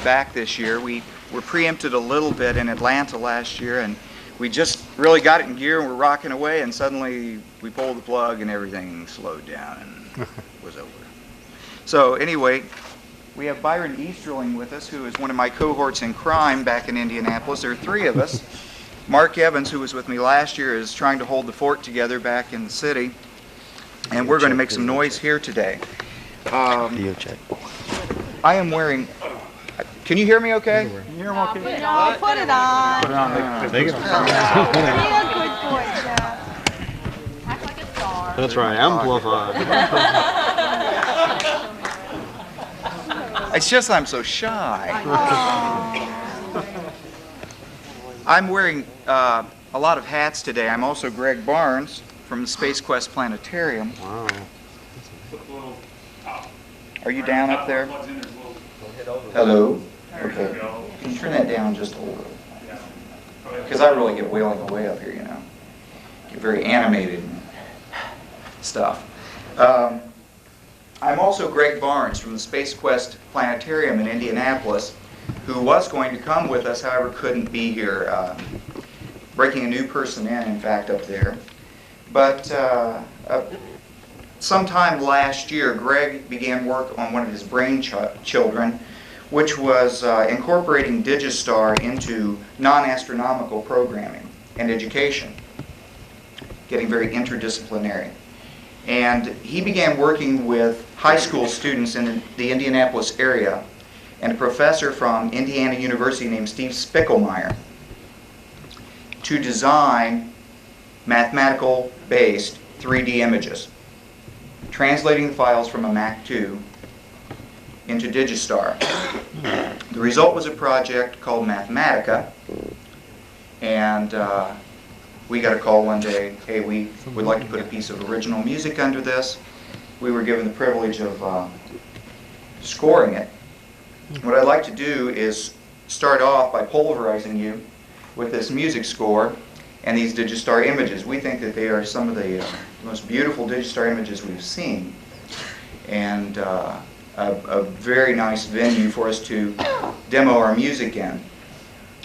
back this year. We were preempted a little bit in Atlanta last year, and we just really got it in gear and we're rocking away, and suddenly we pulled the plug and everything slowed down and was over. So anyway, we have Byron Easterling with us, who is one of my cohorts in crime back in Indianapolis. There are three of us. Mark Evans, who was with me last year, is trying to hold the fort together back in the city. And we're going to make some noise here today. Video check. I am wearing... Can you hear me okay? Can you hear him okay? Put it on. Put it on. Put it on. Take it on. Be a good boy, Jeff. Act like a star. That's right. Amplified. It's just I'm so shy. I'm wearing a lot of hats today. I'm also Greg Barnes from the Space Quest Planetarium. Wow. Are you down up there? Hello? Okay. Can you turn that down just a little? Because I really get wailing away up here, you know. Get very animated and stuff. I'm also Greg Barnes from the Space Quest Planetarium in Indianapolis, who was going to come with us, however couldn't be here. Breaking a new person in fact, up there. But sometime last year, Greg began work on one of his brainchildren, which was incorporating Digistar into non-astronomical programming and education, getting very interdisciplinary. And he began working with high school students in the Indianapolis area and a professor from Indiana University named Steve Spickelmeyer to design mathematical-based 3D images, translating the files from a Mac 2 into Digistar. The result was a project called Mathematica, and we got a call one day, hey, we would like to put a piece of original music under this. We were given the privilege of scoring it. What I'd like to do is start off by pulverizing you with this music score and these Digistar images. We think that they are some of the most beautiful Digistar images we've seen, and a very nice venue for us to demo our music in.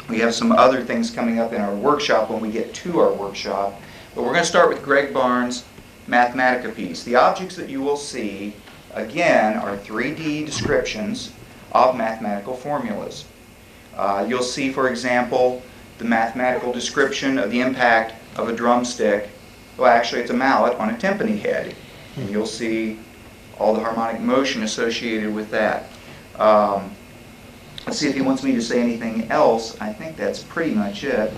We have some other things coming up in our workshop when we get to our workshop, but we're going to start with Greg Barnes' Mathematica piece. The objects that you will see, again, are 3D descriptions of mathematical formulas. You'll see, for example, the mathematical description of the impact of a drumstick. Well, actually, it's a mallet on a timpani head. And you'll see all the harmonic motion associated with that. Let's see if he wants me to say anything else. I think that's pretty much it.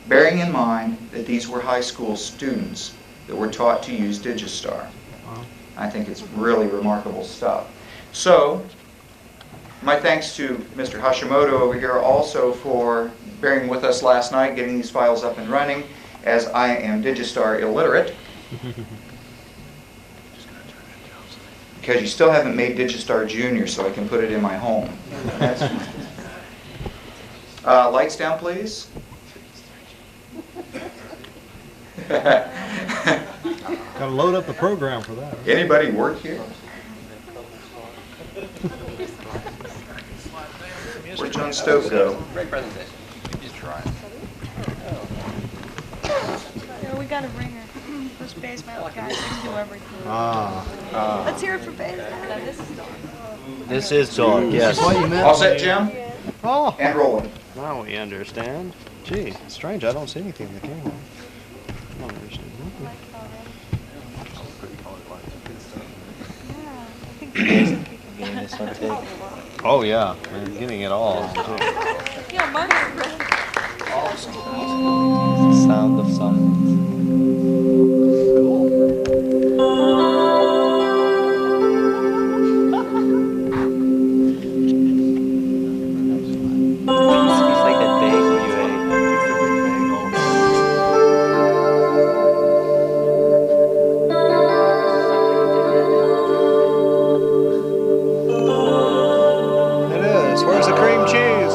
Bearing in mind that these were high school students that were taught to use Digistar. I think it's really remarkable stuff. So, my thanks to Mr. Hashimoto over here also for bearing with us last night, getting these files up and running, as I am Digistar illiterate. Because you still haven't made Digistar Junior, so I can put it in my home. That's lights down, please. Got to load up the program for that. Anybody work here? Where'd John Stoke go? Great presentation. You just try it. Yeah, we got a ringer. This bass metal guy can do everything. Let's hear it for bass metal. This is dog, yes. All set, Jim? Oh, And rolling. Now we understand. Gee, it's strange. I don't see anything in the camera. I don't understand. Oh yeah, we're getting it all. Yeah, Margaret. Sound of silence. It's like that bagel you ate. it is. Where's the cream cheese?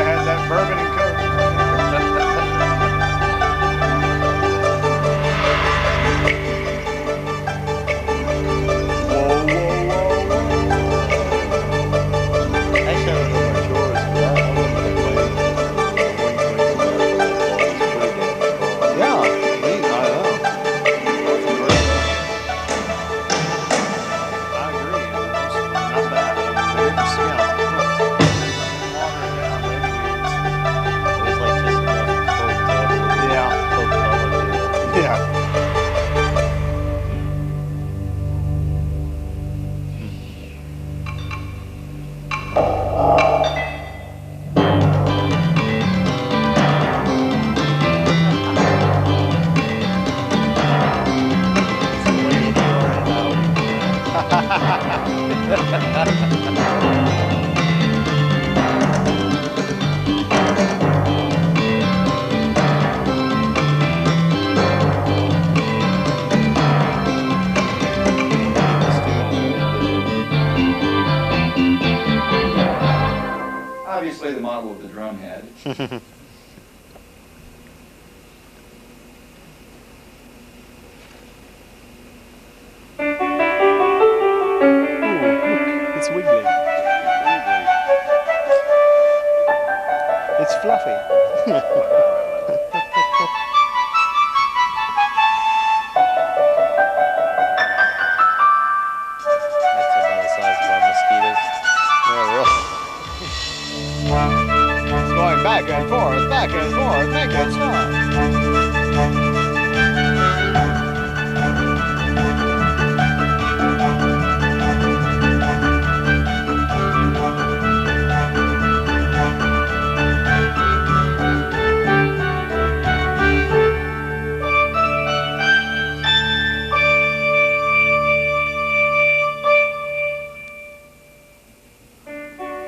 had that bourbon and coke. Actually, I don't know about yours, but I wouldn't complain. Yeah. Neat, I know. I agree. It was not bad. I mean, they didn't smell. Water it down, maybe means. It was like just enough coke to have a little coke color to it. Yeah. Obviously, the model of the drum head. It's wiggly. It's fluffy. That's about the size of our mosquitoes. Yeah, really. It's going back and forth, make it stop.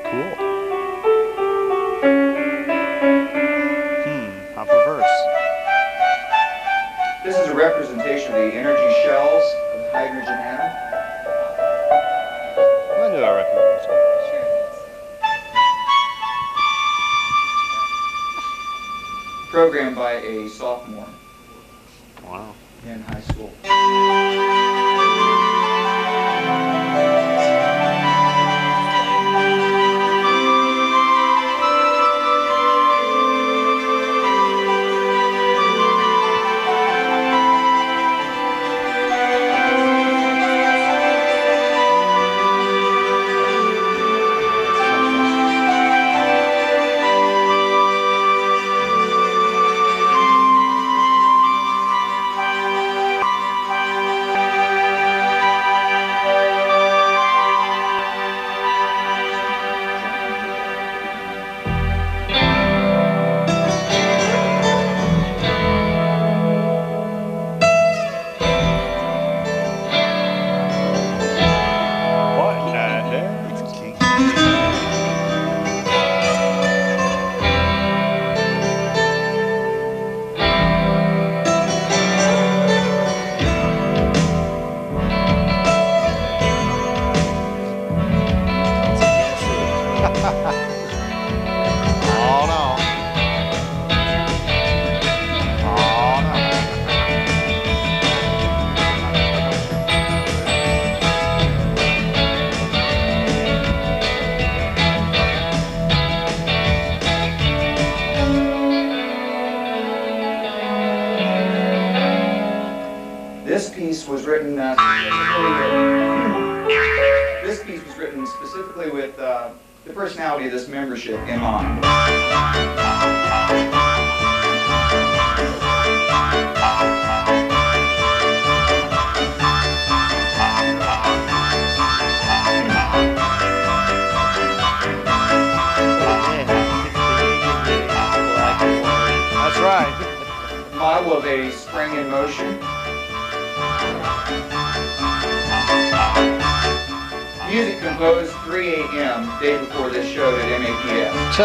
Cool. Half reverse. This is a representation of the energy shells of the hydrogen atom. I knew I recognized it. Sure it is. Programmed by a sophomore Wow. in high school. What the heck? Oh no. Oh no. This piece was written specifically with the personality of this membership in mind. That's right. Model of a spring in motion. Music composed 3 a.m. day before this showed at MAPS.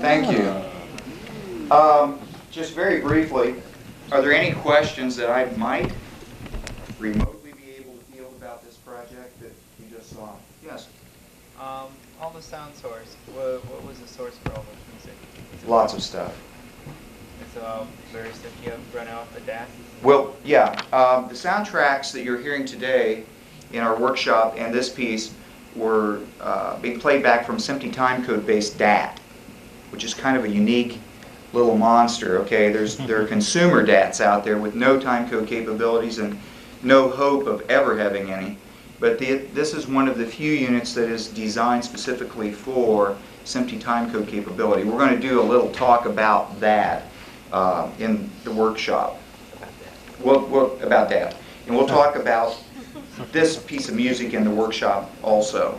Thank you. Just very briefly, are there any questions that I might remotely be able to field about this project that you just saw? Yes? All the sound source, what was the source for all this music? Lots of stuff. It's various stuff you have run off the DAT? Well, yeah. The soundtracks that you're hearing today in our workshop and this piece were being played back from SEPA Timecode-based DAT, which is kind of a unique little monster. Okay, there are consumer DATs out there with no timecode capabilities and no hope of ever having any. But this is one of the few units that is designed specifically for SEPA timecode capability. We're going to do a little talk about that in the workshop. About that. And we'll talk about this piece of music in the workshop also.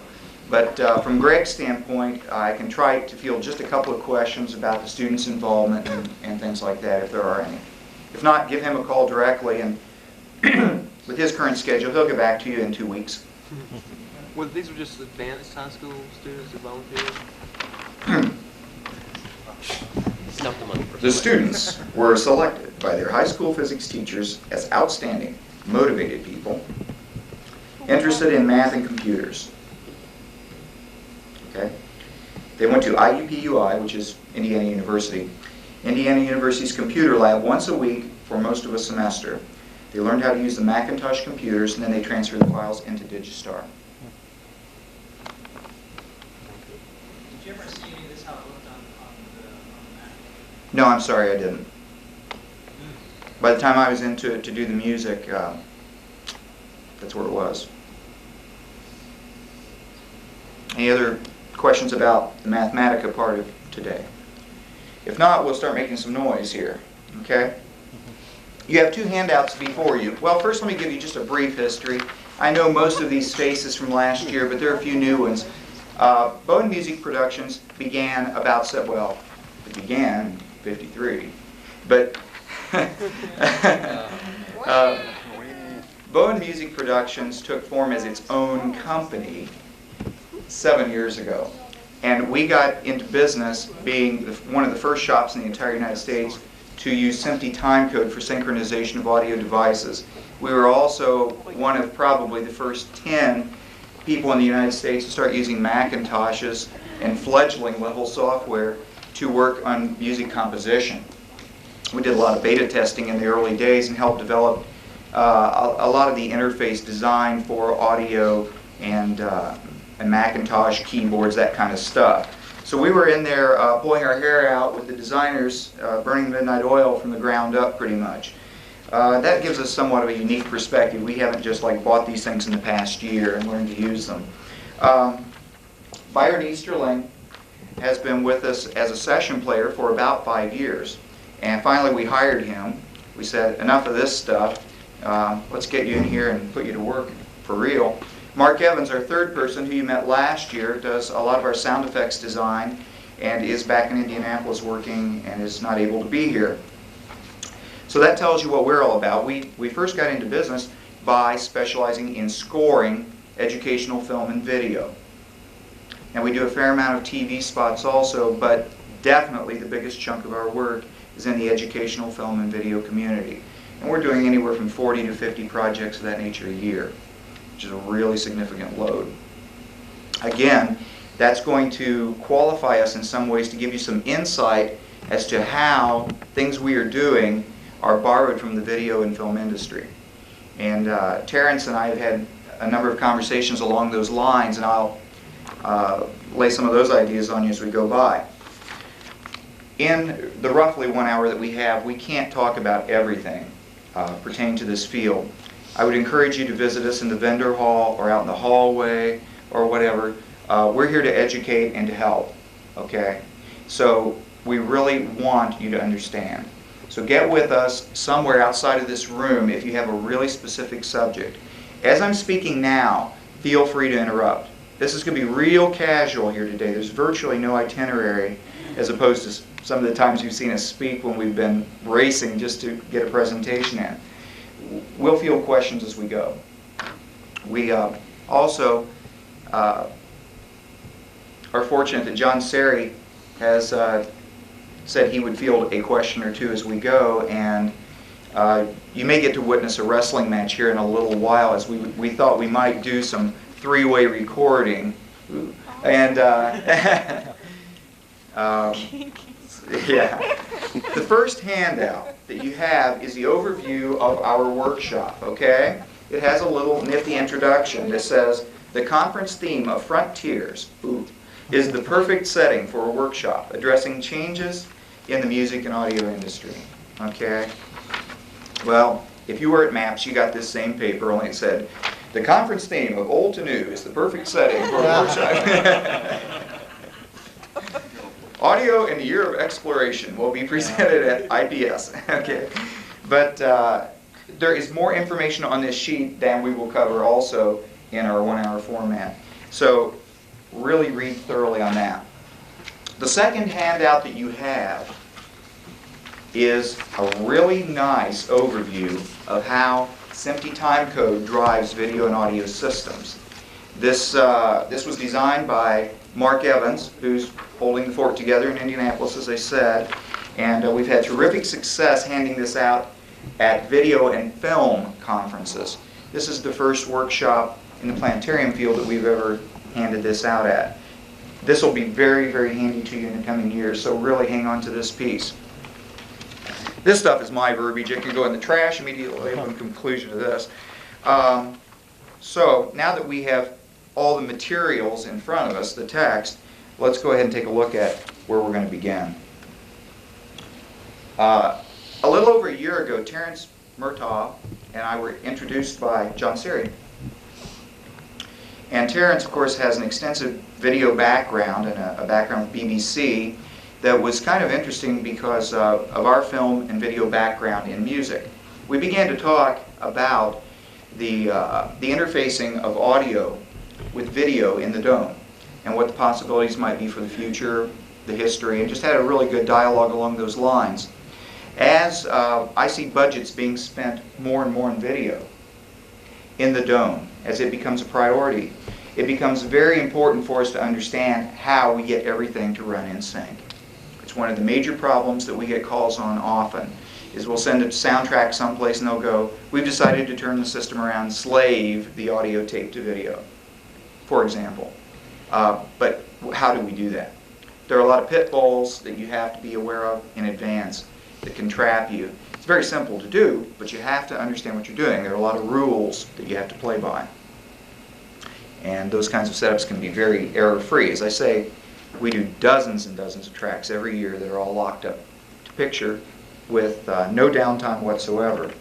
But from Greg's standpoint, I can try to field just a couple of questions about the students' involvement and things like that, if there are any. If not, give him a call directly, and with his current schedule, he'll get back to you in 2 weeks. Well, these were just advanced high school students who volunteered? The students were selected by their high school physics teachers as outstanding, motivated people interested in math and computers. Okay? They went to IUPUI, which is Indiana University. Indiana University's computer lab once a week for most of a semester. They learned how to use the Macintosh computers, and then they transferred the files into Digistar. Did you ever see any of this, how it looked on the Mac? No, I'm sorry, I didn't. By the time I was into it to do the music, that's where it was. Any other questions about the Mathematica part of today? If not, we'll start making some noise here, okay? You have 2 handouts before you. Well, first let me give you just a brief history. I know most of these faces from last year, but there are a few new ones. Bowen Music Productions began about, well, it began in '53, but Bowen Music Productions took form as its own company 7 years ago. And we got into business being one of the first shops in the entire United States to use SEPA timecode for synchronization of audio devices. We were also one of probably the first 10 people in the United States to start using Macintoshes and fledgling level software to work on music composition. We did a lot of beta testing in the early days and helped develop a lot of the interface design for audio and Macintosh keyboards, that kind of stuff. So we were in there pulling our hair out with the designers, burning midnight oil from the ground up pretty much. That gives us somewhat of a unique perspective. We haven't just like bought these things in the past year and learned to use them. Byron Easterling has been with us as a session player for about 5 years. And finally we hired him. We said, enough of this stuff. Let's get you in here and put you to work for real. Mark Evans, our third person, who you met last year, does a lot of our sound effects design and is back in Indianapolis working and is not able to be here. So that tells you what we're all about. We first got into business by specializing in scoring educational film and video. And we do a fair amount of TV spots also, but definitely the biggest chunk of our work is in the educational film and video community. And we're doing anywhere from 40 to 50 projects of that nature a year, which is a really significant load. Again, that's going to qualify us in some ways to give you some insight as to how things we are doing are borrowed from the video and film industry. And Terrence and I have had a number of conversations along those lines, and I'll lay some of those ideas on you as we go by. In the roughly 1 hour that we have, we can't talk about everything pertaining to this field. I would encourage you to visit us in the vendor hall or out in the hallway or whatever. We're here to educate and to help, okay? So we really want you to understand. So get with us somewhere outside of this room if you have a really specific subject. As I'm speaking now, feel free to interrupt. This is going to be real casual here today. There's virtually no itinerary as opposed to some of the times you've seen us speak when we've been racing just to get a presentation in. We'll field questions as we go. We also are fortunate that Jonn Serrie has said he would field a question or two as we go, and you may get to witness a wrestling match here in a little while, as we thought we might do some three-way recording. And yeah. The first handout that you have is the overview of our workshop, okay? It has a little nifty introduction that says, the conference theme of Frontiers is the perfect setting for a workshop addressing changes in the music and audio industry, okay? Well, if you were at MAPS, you got this same paper, only it said, the conference theme of Old to New is the perfect setting for a workshop. Audio in the Year of Exploration will be presented at IPS. Okay, but there is more information on this sheet than we will cover also in our 1-hour format. So really read thoroughly on that. The second handout that you have is a really nice overview of how SEPA Timecode drives video and audio systems. This was designed by Mark Evans, who's holding the fort together in Indianapolis, as I said, and we've had terrific success handing this out at video and film conferences. This is the first workshop in the planetarium field that we've ever handed this out at. This will be very, very handy to you in the coming years, so really hang on to this piece. This stuff is my verbiage. It can go in the trash immediately upon conclusion of this. So now that we have all the materials in front of us, the text, let's go ahead and take a look at where we're going to begin. A little over a year ago, Terrence Murtaugh and I were introduced by Jonn Serrie. And Terrence, of course, has an extensive video background and a background with BBC that was kind of interesting because of our film and video background in music. We began to talk about the interfacing of audio with video in the dome and what the possibilities might be for the future, the history, and just had a really good dialogue along those lines. As I see budgets being spent more and more in video in the dome, as it becomes a priority, it becomes very important for us to understand how we get everything to run in sync. It's one of the major problems that we get calls on often, is we'll send a soundtrack someplace and they'll go, we've decided to turn the system around, slave the audio tape to video, for example. But how do we do that? There are a lot of pitfalls that you have to be aware of in advance that can trap you. It's very simple to do, but you have to understand what you're doing. There are a lot of rules that you have to play by. And those kinds of setups can be very error-free. As I say, we do dozens and dozens of tracks every year that are all locked up to picture with no downtime whatsoever.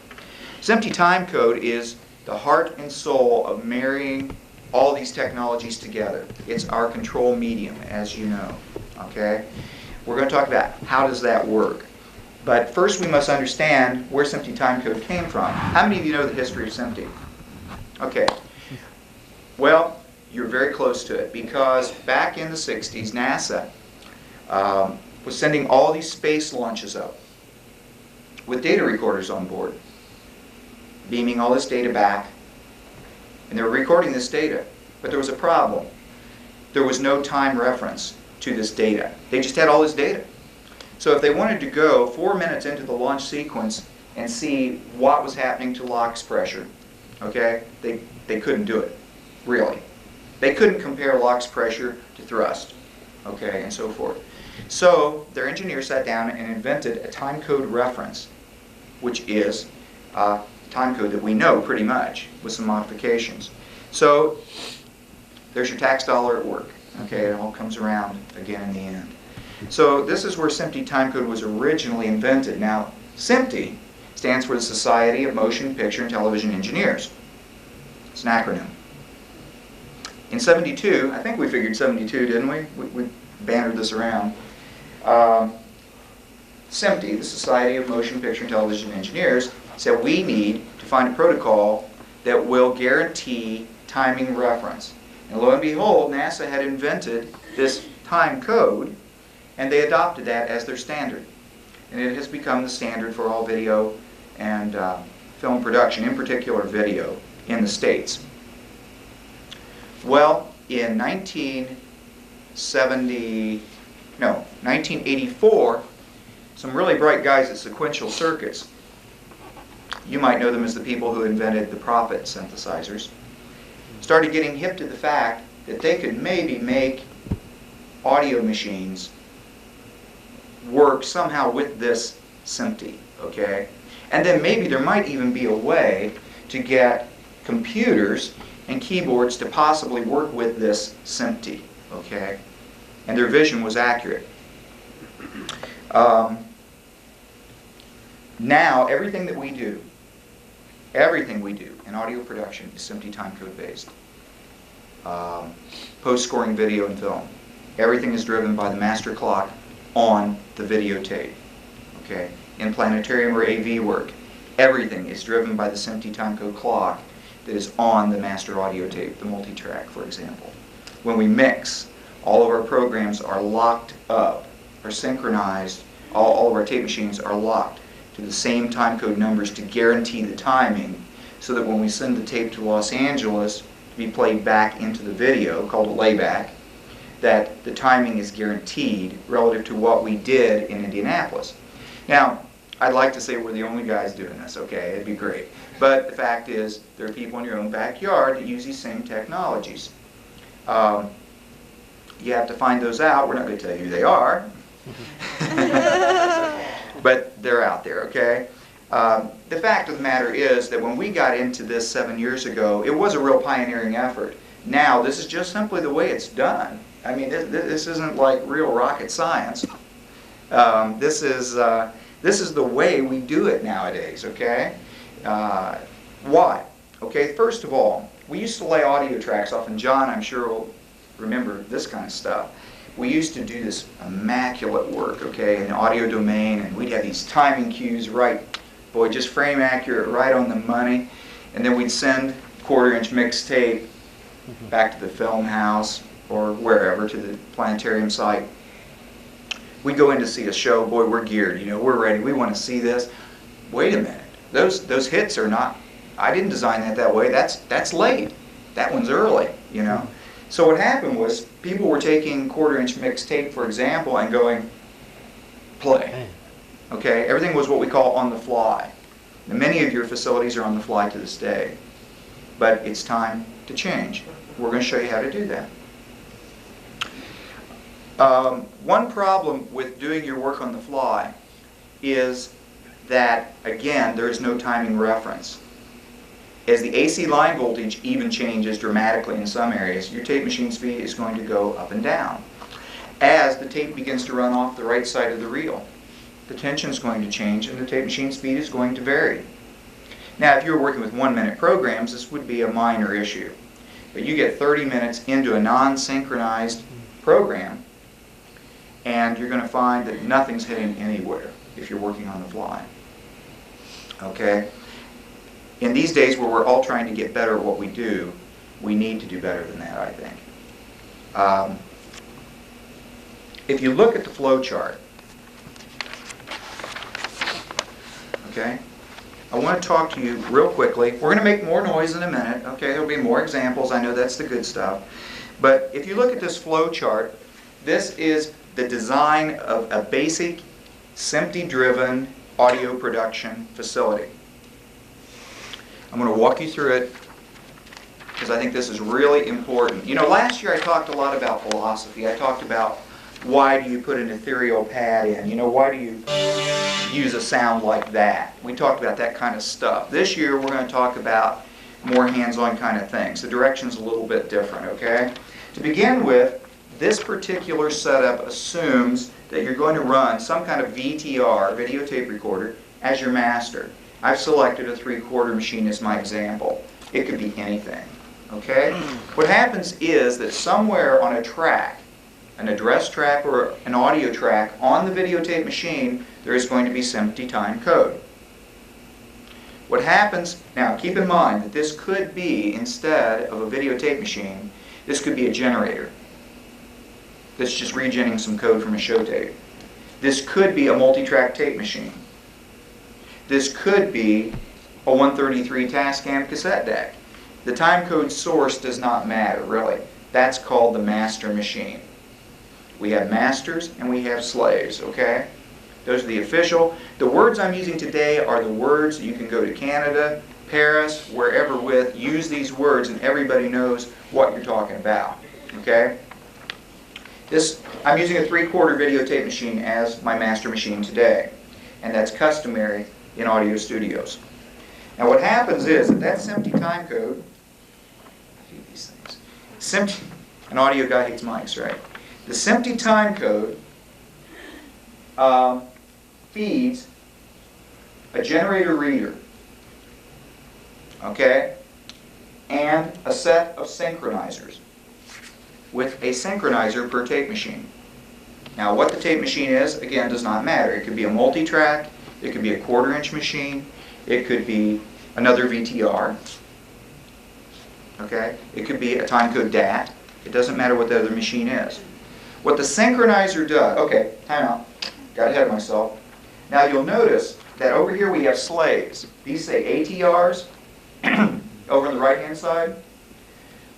SEPA Timecode is the heart and soul of marrying all these technologies together. It's our control medium, as you know. Okay? We're going to talk about how does that work. But first we must understand where SEPA Timecode came from. How many of you know the history of SEPA? Okay. Well, you're very close to it because back in the 60s, NASA was sending all these space launches up with data recorders on board, beaming all this data back, and they were recording this data. But there was a problem. There was no time reference to this data. They just had all this data. So if they wanted to go 4 minutes into the launch sequence and see what was happening to LOX pressure, okay, they couldn't do it, really. They couldn't compare LOX pressure to thrust, okay, and so forth. So their engineer sat down and invented a timecode reference, which is timecode that we know pretty much with some modifications. So there's your tax dollar at work. Okay, it all comes around again in the end. So this is where SEPA Timecode was originally invented. Now, SEPA stands for the Society of Motion Picture and Television Engineers. It's an acronym. In '72, I think we figured '72, didn't we? We bannered this around. SEPA, the Society of Motion Picture and Television Engineers, said we need to find a protocol that will guarantee timing reference. And lo and behold, NASA had invented this time code, and they adopted that as their standard. And it has become the standard for all video and film production, in particular video, in the States. Well, in 1984, some really bright guys at Sequential Circuits, you might know them as the people who invented the Prophet synthesizers, started getting hip to the fact that they could maybe make audio machines work somehow with this SMPTE, okay? And then maybe there might even be a way to get computers and keyboards to possibly work with this SMPTE, okay? And their vision was accurate. Now, everything we do in audio production is SMPTE timecode based. Post-scoring video and film. Everything is driven by the master clock on the videotape. Okay? In planetarium or AV work, everything is driven by the SMPTE timecode clock that is on the master audio tape, the multitrack, for example. When we mix, all of our programs are locked up, are synchronized, all of our tape machines are locked to the same timecode numbers to guarantee the timing, so that when we send the tape to Los Angeles to be played back into the video, called a layback, that the timing is guaranteed relative to what we did in Indianapolis. Now, I'd like to say we're the only guys doing this, okay? It'd be great. But the fact is, there are people in your own backyard that use these same technologies. You have to find those out. We're not going to tell you who they are. But they're out there, okay? The fact of the matter is that when we got into this 7 years ago, it was a real pioneering effort. Now, this is just simply the way it's done. I mean, this isn't like real rocket science. This is the way we do it nowadays, okay? Why? Okay, first of all, we used to lay audio tracks off, and Jonn, I'm sure, will remember this kind of stuff. We used to do this immaculate work, okay, in the audio domain, and we'd have these timing cues right, boy, just frame accurate, right on the money, and then we'd send quarter-inch mixed tape back to the film house or wherever, to the planetarium site. We'd go in to see a show, boy, we're geared, you know, we're ready, we want to see this. Wait a minute, those hits are not, I didn't design that way, that's late, that one's early, you know. So what happened was, people were taking quarter-inch mixed tape, for example, and going, play. Okay, everything was what we call on the fly. Now, many of your facilities are on the fly to this day, but it's time to change. We're going to show you how to do that. One problem with doing your work on the fly is that, again, there is no timing reference. As the AC line voltage even changes dramatically in some areas, your tape machine speed is going to go up and down. As the tape begins to run off the right side of the reel, the tension is going to change and the tape machine speed is going to vary. Now, if you were working with 1-minute programs, this would be a minor issue. But you get 30 minutes into a non-synchronized program, and you're going to find that nothing's hitting anywhere if you're working on the fly. Okay? In these days where we're all trying to get better at what we do, we need to do better than that, I think. If you look at the flow chart, okay, I want to talk to you real quickly. We're going to make more noise in a minute, okay? There'll be more examples. I know that's the good stuff. But if you look at this flow chart, this is the design of a basic SMPTE-driven audio production facility. I'm going to walk you through it because I think this is really important. You know, last year I talked a lot about philosophy. I talked about why do you put an ethereal pad in? You know, why do you use a sound like that? We talked about that kind of stuff. This year we're going to talk about more hands-on kind of things. The direction's a little bit different, okay? To begin with, this particular setup assumes that you're going to run some kind of VTR, videotape recorder, as your master. I've selected a 3/4 machine as my example. It could be anything, okay? What happens is that somewhere on a track, an address track or an audio track on the videotape machine, there is going to be SMPTE time code. What happens, now keep in mind that this could be, instead of a videotape machine, this could be a generator that's just regenerating some code from a show tape. This could be a multi-track tape machine. This could be a 133 Tascam cassette deck. The timecode source does not matter, really. That's called the master machine. We have masters and we have slaves, okay? Those are the official. The words I'm using today are the words that you can go to Canada, Paris, wherever with. Use these words and everybody knows what you're talking about, okay? I'm using a 3/4 videotape machine as my master machine today, and that's customary in audio studios. Now what happens is that SEPA timecode, I hate these things. An audio guy hates mics, right? The SEPA timecode feeds a generator reader, okay, and a set of synchronizers with a synchronizer per tape machine. Now what the tape machine is, again, does not matter. It could be a multi-track, it could be a 1/4-inch machine, it could be another VTR, okay? It could be a timecode DAT. It doesn't matter what the other machine is. What the synchronizer does, okay, time out, got ahead of myself. Now you'll notice that over here we have slaves. These say ATRs over on the right-hand side.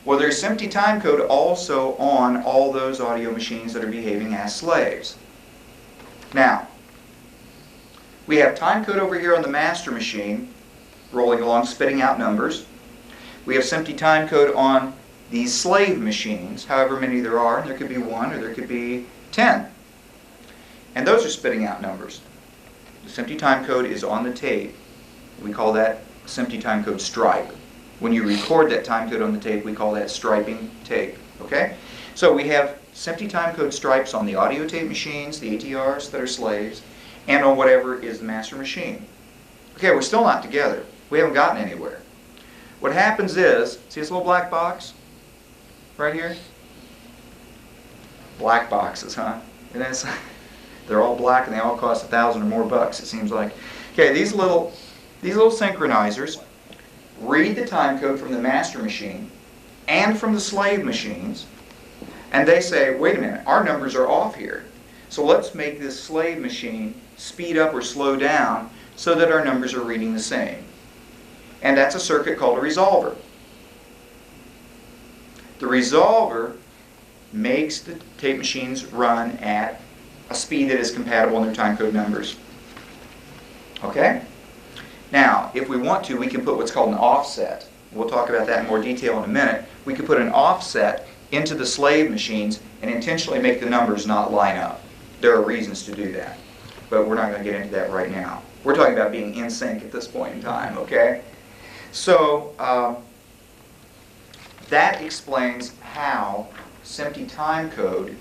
Well, there's SEPA timecode also on all those audio machines that are behaving as slaves. Now, we have timecode over here on the master machine, rolling along, spitting out numbers. We have SEPA timecode on these slave machines, however many there are. There could be 1 or there could be 10. And those are spitting out numbers. The SEPA timecode is on the tape. We call that SEPA timecode stripe. When you record that timecode on the tape, we call that striping tape. Okay? So we have SEPA timecode stripes on the audio tape machines, the ATRs that are slaves, and on whatever is the master machine. Okay, we're still not together. We haven't gotten anywhere. What happens is, see this little black box right here? Black boxes, huh? And that's, they're all black and they all cost $1,000 or more bucks, it seems like. Okay, these little synchronizers read the timecode from the master machine and from the slave machines, and they say, wait a minute, our numbers are off here. So let's make this slave machine speed up or slow down so that our numbers are reading the same. And that's a circuit called a resolver. The resolver makes the tape machines run at a speed that is compatible in their timecode numbers. Okay? Now, if we want to, we can put what's called an offset. We'll talk about that in more detail in a minute. We could put an offset into the slave machines and intentionally make the numbers not line up. There are reasons to do that, but we're not going to get into that right now. We're talking about being in sync at this point in time, okay? So, that explains how SEPA timecode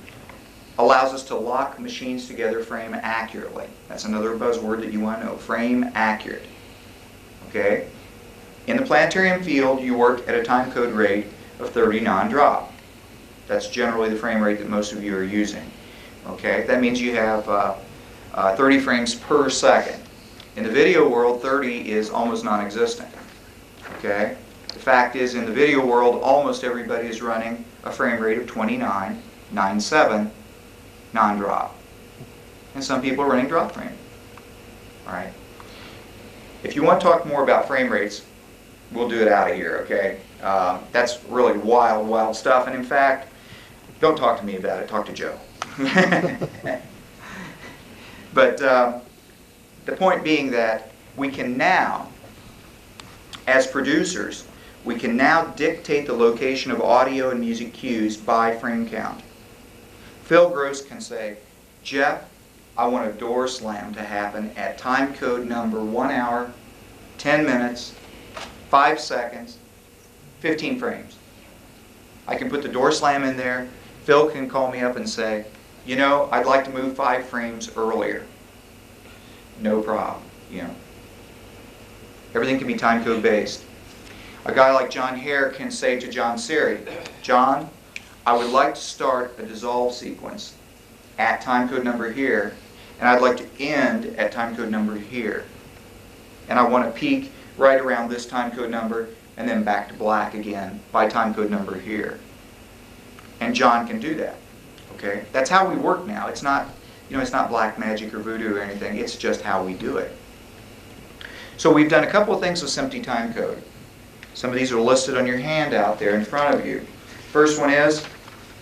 allows us to lock machines together frame accurately. That's another buzzword that you want to know, frame accurate. Okay? In the planetarium field, you work at a timecode rate of 30 non-drop. That's generally the frame rate that most of you are using. Okay? That means you have 30 frames per second. In the video world, 30 is almost non-existent. Okay? The fact is, in the video world, almost everybody is running a frame rate of 29.97 non-drop. And some people are running drop frame. All right? If you want to talk more about frame rates, we'll do it out of here, okay? That's really wild, wild stuff. And in fact, don't talk to me about it. Talk to Joe. But the point being that we can now, as producers, we can now dictate the location of audio and music cues by frame count. Phil Gross can say, Jeff, I want a door slam to happen at timecode number 1 hour, 10 minutes, 5 seconds, 15 frames. I can put the door slam in there. Phil can call me up and say, you know, I'd like to move 5 frames earlier. No problem, you know. Everything can be timecode based. A guy like John here can say to John Serrie, John, I would like to start a dissolve sequence at timecode number here, and I'd like to end at timecode number here. And I want to peak right around this timecode number and then back to black again by timecode number here. And John can do that. Okay? That's how we work now. It's not, you know, it's not black magic or voodoo or anything. It's just how we do it. So we've done a couple of things with SEPA timecode. Some of these are listed on your handout there in front of you. First one is,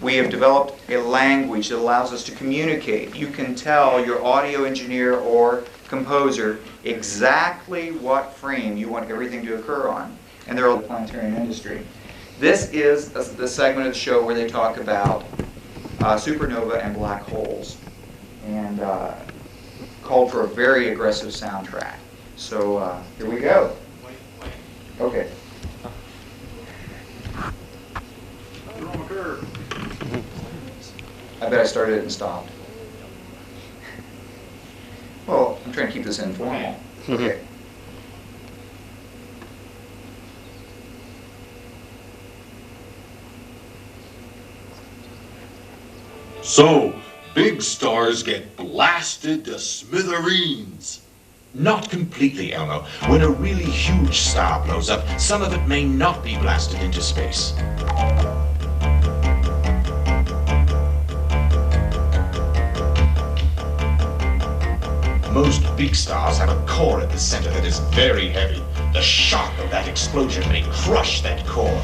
we have developed a language that allows us to communicate. You can tell your audio engineer or composer exactly what frame you want everything to occur on. And they're all the planetarium industry. This is the segment of the show where they talk about supernova and black holes, and called for a very aggressive soundtrack. So here we go. Okay. I bet I started it and stopped. Well, I'm trying to keep this informal. Okay. So, big stars get blasted to smithereens. Not completely, Elmo. When a really huge star blows up, some of it may not be blasted into space. Most big stars have a core at the center that is very heavy. The shock of that explosion may crush that core.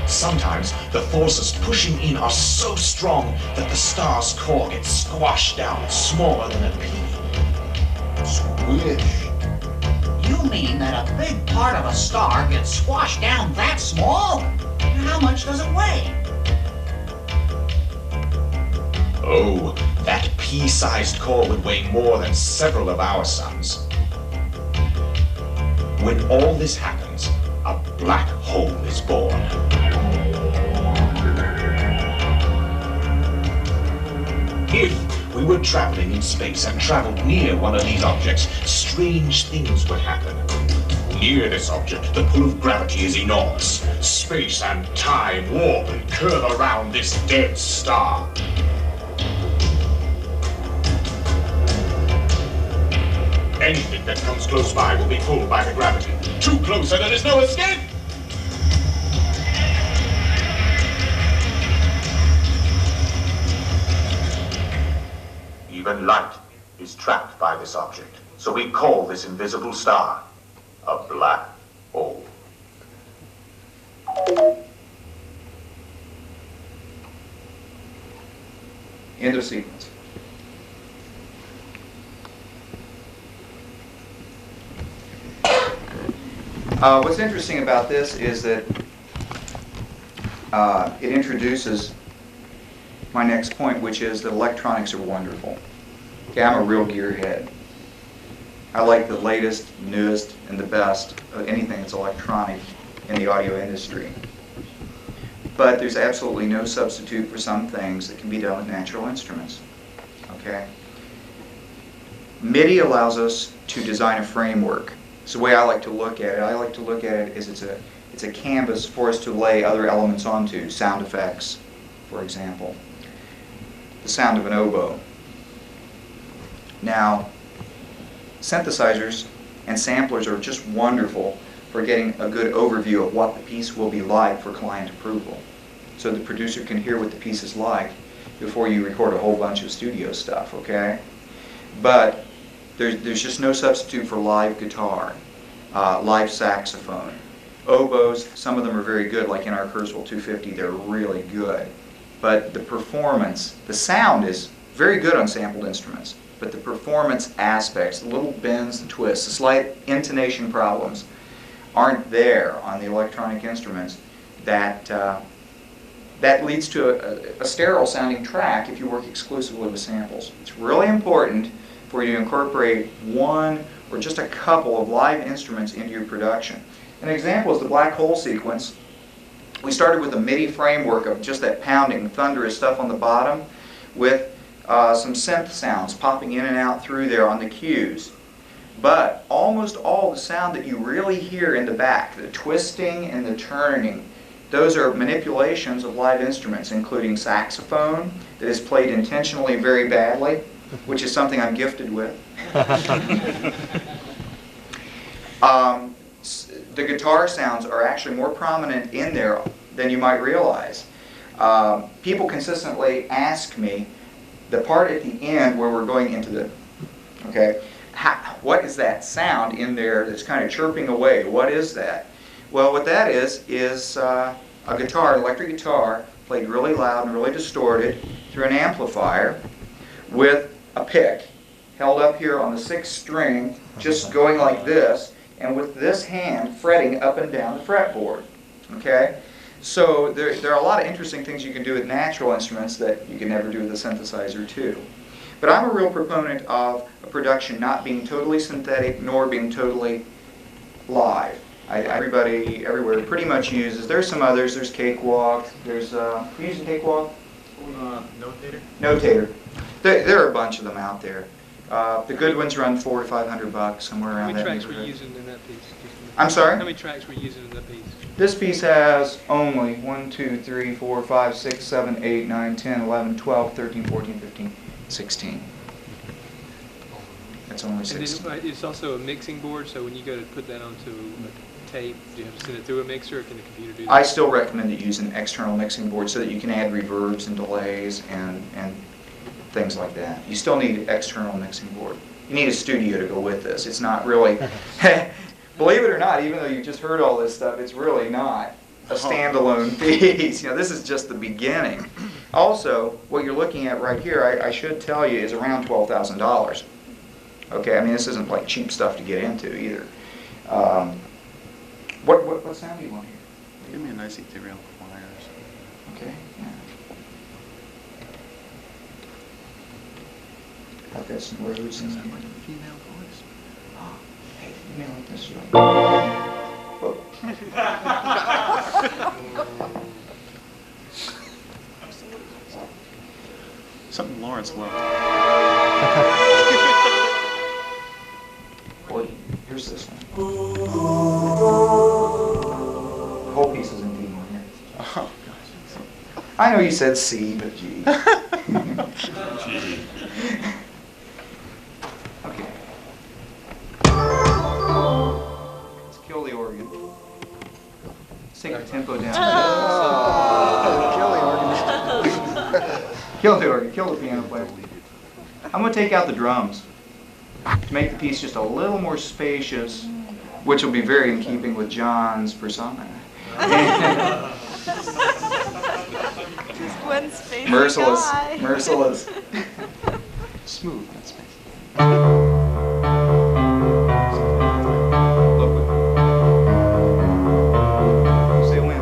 Sometimes the forces pushing in are so strong that the star's core gets squashed down smaller than a pea. Squish. You mean that a big part of a star gets squashed down that small? How much does it weigh? Oh, that pea-sized core would weigh more than several of our suns. When all this happens, a black hole is born. If we were traveling in space and traveled near one of these objects, strange things would happen. Near this object, the pull of gravity is enormous. Space and time warp and curve around this dead star. Anything that comes close by will be pulled by the gravity. Too close and there is no escape! Even light is trapped by this object, so we call this invisible star a black hole. End of sequence. What's interesting about this is that it introduces my next point, which is that electronics are wonderful. Okay, I'm a real gearhead. I like the latest, newest, and the best of anything that's electronic in the audio industry. But there's absolutely no substitute for some things that can be done with natural instruments. Okay? MIDI allows us to design a framework. It's the way I like to look at it. I like to look at it as it's a canvas for us to lay other elements onto, sound effects, for example. The sound of an oboe. Now, synthesizers and samplers are just wonderful for getting a good overview of what the piece will be like for client approval. So the producer can hear what the piece is like before you record a whole bunch of studio stuff, okay? But there's just no substitute for live guitar, live saxophone. Oboes, some of them are very good, like in our Kurzweil 250, they're really good. But the performance, the sound is very good on sampled instruments, but the performance aspects, the little bends and twists, the slight intonation problems aren't there on the electronic instruments that leads to a sterile sounding track if you work exclusively with samples. It's really important for you to incorporate one or just a couple of live instruments into your production. An example is the black hole sequence. We started with a MIDI framework of just that pounding, thunderous stuff on the bottom with some synth sounds popping in and out through there on the cues. But almost all the sound that you really hear in the back, the twisting and the turning, those are manipulations of live instruments, including saxophone that is played intentionally very badly, which is something I'm gifted with. The guitar sounds are actually more prominent in there than you might realize. People consistently ask me, the part at the end where we're going into the, okay, what is that sound in there that's kind of chirping away? What is that? Well, what that is a guitar, an electric guitar, played really loud and really distorted through an amplifier with a pick held up here on the 6th string, just going like this, and with this hand fretting up and down the fretboard. Okay? So there are a lot of interesting things you can do with natural instruments that you can never do with a synthesizer too. But I'm a real proponent of a production not being totally synthetic nor being totally live. Everybody everywhere pretty much uses. There's some others. There's Cakewalk. There's you using Cakewalk? Notator? Notator. There are a bunch of them out there. The good ones run $400 to $500, somewhere around that. How many tracks were you using in that piece? I'm sorry? How many tracks were you using in that piece? This piece has only 1, 2, 3, 4, 5, 6, 7, 8, 9, 10, 11, 12, 13, 14, 15, 16. That's only 16. And it's also a mixing board, so when you go to put that onto a tape, do you have to send it through a mixer, or can the computer do that? I still recommend that you use an external mixing board so that you can add reverbs and delays and things like that. You still need an external mixing board. You need a studio to go with this. It's not really, believe it or not, even though you just heard all this stuff, it's really not a standalone piece. You know, this is just the beginning. Also, what you're looking at right here, I should tell you, is around $12,000. Okay, I mean, this isn't like cheap stuff to get into either. What sound do you want here? Give me a nice ethereal choir or something. Okay, yeah. I've got some roots in there. Like a female voice. Oh, hey, you may like this one. Whoa. Something Lawrence loved. Boy, here's this one. The whole piece is in D minor. Oh, gosh. I know you said C, but G. Gee. Okay. Let's kill the organ. Let's take the tempo down. Kill the organ. Kill the piano player. I'm going to take out the drums to make the piece just a little more spacious, which will be very in keeping with Jonn's persona. One space Merciless. guy. Merciless. Smooth, not space. Say when.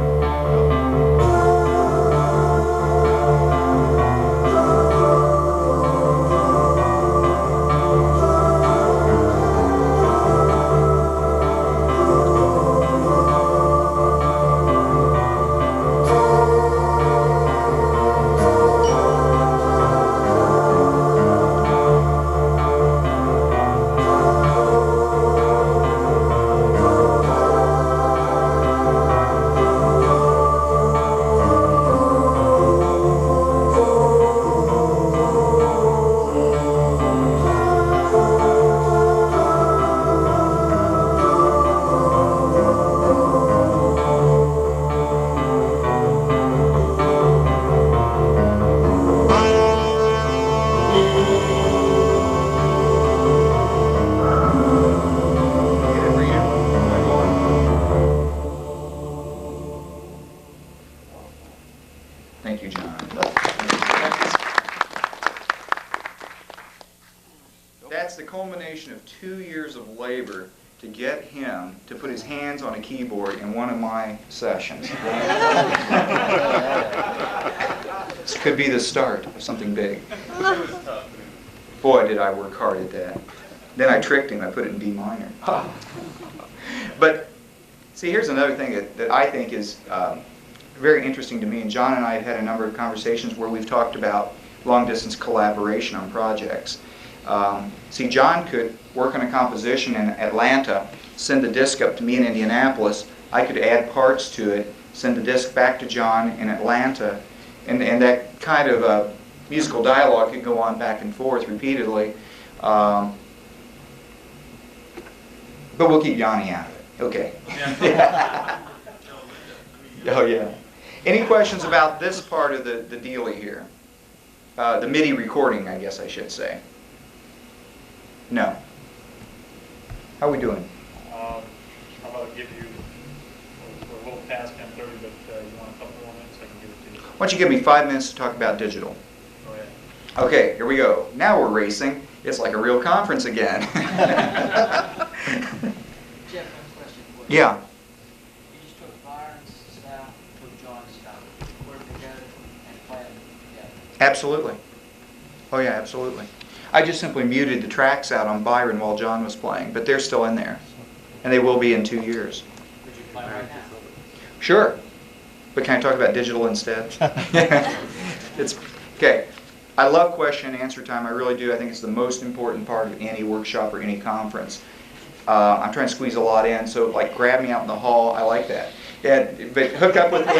Thank you, Jonn. That's the culmination of 2 years of labor to get him to put his hands on a keyboard in one of my sessions. This could be the start of something big. Boy, did I work hard at that. Then I tricked him. I put it in D minor. But see, here's another thing that I think is very interesting to me. And Jonn and I have had a number of conversations where we've talked about long-distance collaboration on projects. See, Jonn could work on a composition in Atlanta, send the disc up to me in Indianapolis. I could add parts to it, send the disc back to Jonn in Atlanta, and that kind of musical dialogue could go on back and forth repeatedly. But we'll keep Yanni out of it. Okay. Yeah. Oh, yeah. Any questions about this part of the dealie here? The MIDI recording, I guess I should say. No. How are we doing? How about I give you, we're a little past 10:30, but you want a couple more minutes, I can give it to you. Why don't you give me 5 minutes to talk about digital? Go ahead. Okay, here we go. Now we're racing. It's like a real conference again. Jeff, one question for you. Yeah. You just took Byron's style, took John's style, work together and play them together. Absolutely. Oh yeah, absolutely. I just simply muted the tracks out on Byron while Jonn was playing, but they're still in there. And they will be in 2 years. Could you play right now? Sure. But can I talk about digital instead? It's okay. I love question and answer time. I really do. I think it's the most important part of any workshop or any conference. I'm trying to squeeze a lot in, so like grab me out in the hall. I like that. Yeah, but hook up with me.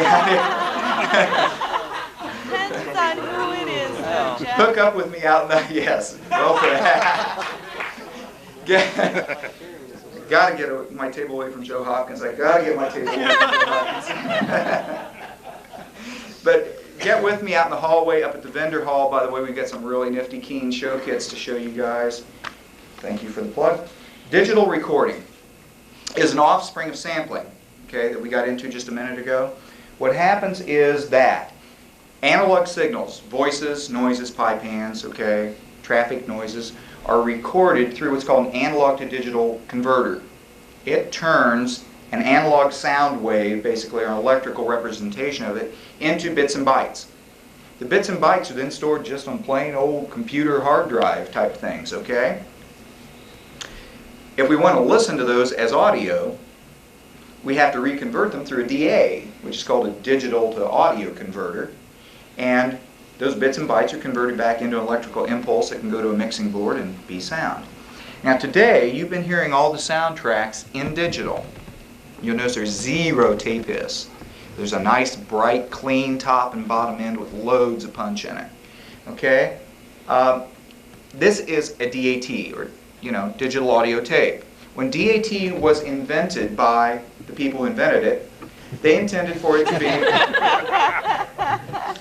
Depends on who it is, though, Jeff. Hook up with me out in the yes. Gotta get my table away from Joe Hopkins. I gotta get my table away from Joe Hopkins. But get with me out in the hallway up at the vendor hall. By the way, we've got some really nifty Keen show kits to show you guys. Thank you for the plug. Digital recording is an offspring of sampling, okay, that we got into just a minute ago. What happens is that analog signals, voices, noises, pipe hands, okay, traffic noises, are recorded through what's called an analog to digital converter. It turns an analog sound wave, basically an electrical representation of it, into bits and bytes. The bits and bytes are then stored just on plain old computer hard drive type things, okay? If we want to listen to those as audio, we have to reconvert them through a DA, which is called a digital to audio converter. And those bits and bytes are converted back into an electrical impulse that can go to a mixing board and be sound. Now today, you've been hearing all the soundtracks in digital. You'll notice there's 0 tape hiss. There's a nice, bright, clean top and bottom end with loads of punch in it. Okay? This is a DAT, or digital audio tape. When DAT was invented by the people who invented it, they intended for it to be...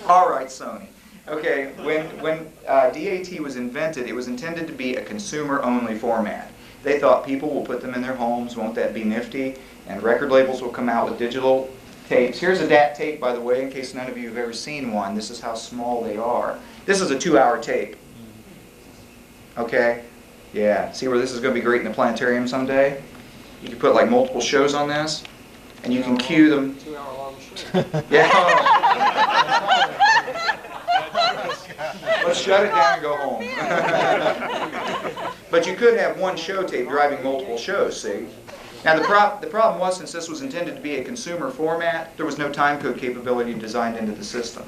All right, Sony. Okay, when DAT was invented, it was intended to be a consumer-only format. They thought people will put them in their homes, won't that be nifty? And record labels will come out with digital tapes. Here's a DAT tape, by the way, in case none of you have ever seen one. This is how small they are. This is a 2-hour tape. Okay? Yeah, see where this is going to be great in the planetarium someday? You can put like multiple shows on this, and you can cue them. 2-hour long show. Yeah. Let's shut it down and go home. But you could have one show tape driving multiple shows, see? Now the problem was, since this was intended to be a consumer format, there was no timecode capability designed into the system.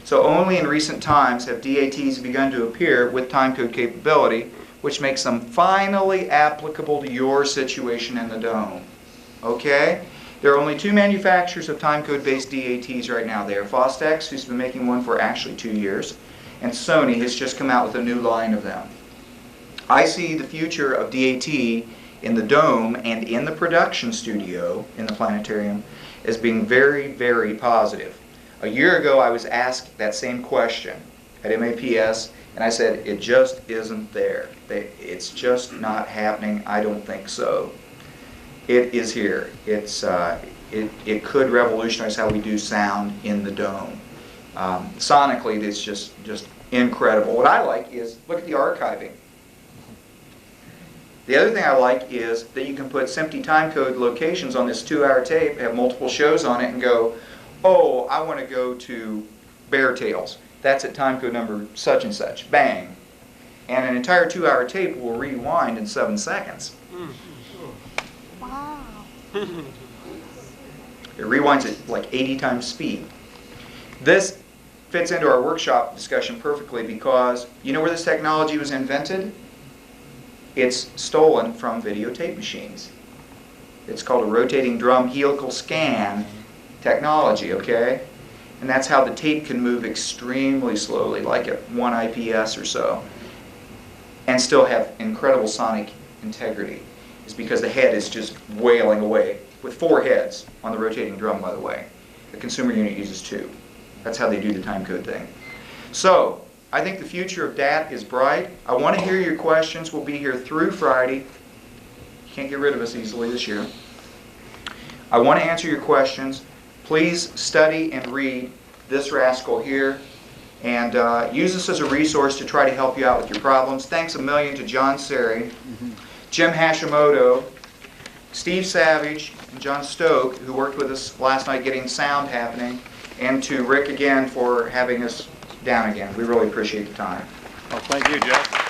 So only in recent times have DATs begun to appear with timecode capability, which makes them finally applicable to your situation in the dome. Okay? There are only 2 manufacturers of timecode-based DATs right now. They are Fostex, who's been making one for actually 2 years, and Sony has just come out with a new line of them. I see the future of DAT in the dome and in the production studio in the planetarium as being very, very positive. A year ago, I was asked that same question at MAPS, and I said, it just isn't there. It's just not happening. I don't think so. It is here. It could revolutionize how we do sound in the dome. Sonically, it's just incredible. What I like is, look at the archiving. The other thing I like is that you can put SMPTE timecode locations on this 2-hour tape, have multiple shows on it, and go, oh, I want to go to Bear Tails. That's at timecode number such and such. Bang. And an entire 2-hour tape will rewind in 7 seconds. Wow. It rewinds at like 80 times speed. This fits into our workshop discussion perfectly because you know where this technology was invented? It's stolen from videotape machines. It's called a rotating drum helical scan technology, okay? And that's how the tape can move extremely slowly, like at 1 IPS or so, and still have incredible sonic integrity. It's because the head is just wailing away, with 4 heads on the rotating drum, by the way. The consumer unit uses 2. That's how they do the timecode thing. So, I think the future of DAT is bright. I want to hear your questions. We'll be here through Friday. Can't get rid of us easily this year. I want to answer your questions. Please study and read this rascal here, and use this as a resource to try to help you out with your problems. Thanks a million to John Serrie, Jim Hashimoto, Steve Savage, and John Stoke, who worked with us last night getting sound happening, and to Rick again for having us down again. We really appreciate the time. Well, thank you, Jeff.